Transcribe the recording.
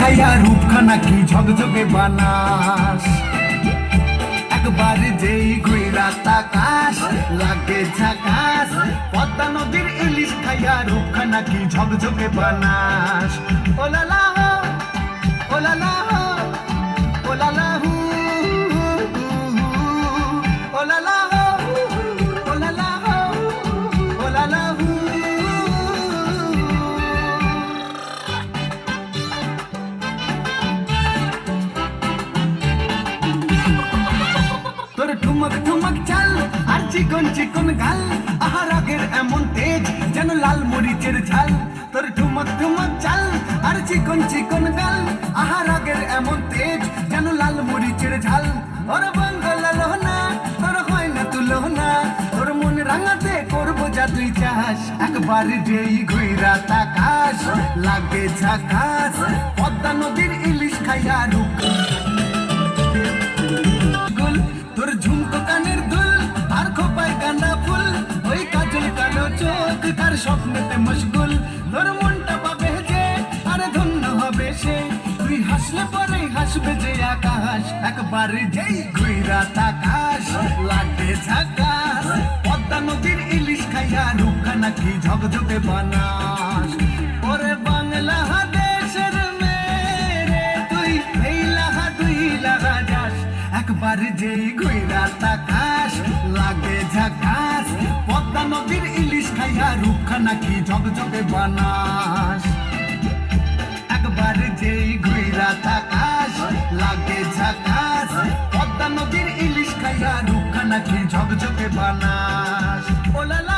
খাইয়া রূপখানা কি ঝকঝকে বানাস। একবার যেই ঘুইরা তাকাস লাগে ঝাকাস, পদ্মা নদীর ইলিশ খাইয়া রূপখানা কি ঝকঝকে বানাস। ওলালা হো ওলালা হো ওলালা হু ওলালা হো ওলালা হো ওলালা হু। তোর ঠুমক ঠুমক চাল আর চিকন চিকন গাল, আহার আগের এমন তেজ যেন লাল মরিচের ঝাল। তোর ঠুমক ঠুমক চাল আর চিকন চিকন গাল, আহার আগের এমন তেজ যেন লাল মরিচের ঝাল। ওর বাঙ্গালা লোহনা তোর হয় না তুলনা, তোর মন রাঙাতে করবো যা তুই চাস। একবার যেই ঘুইরা তাকাস লাগে ঝাকাস, পদ্মা নদীর ইলিশ খাইয়া রূপ। তোর ঝুমকো কানের দুল আর খোপায় গাঁদা ফুল, ওই কাজল কালো চোখ তার স্বপ্নেতে মশগুল। তোর মনটা পাবে যে আরে ধন্য হবে সে, তুই হাসলে পরে হাসবে যে আকাশ। একবার যেই ঘুইরা তাকাস লাগে ঝাকাস, পদ্মা নদীর ইলিশ খাইয়া রূপখানা কি ঝকঝকে বানাস। ওরে বাংলা দেশের মেয়ে তুই এই লাহা দুই লাহা যাস। একবার যেই ঘুইরা তাকাস লাগে ঝাকাস, পদ্মা নদীর ইলিশ খাইয়া রূপখানা কি ঝকঝকে বানাস। একবার যেই ঘুইরা তাকাস লাগে ঝাকাস, পদ্মা নদীর ইলিশ খাইয়া রূপখানা কি ঝকঝকে বানাস। ওলালা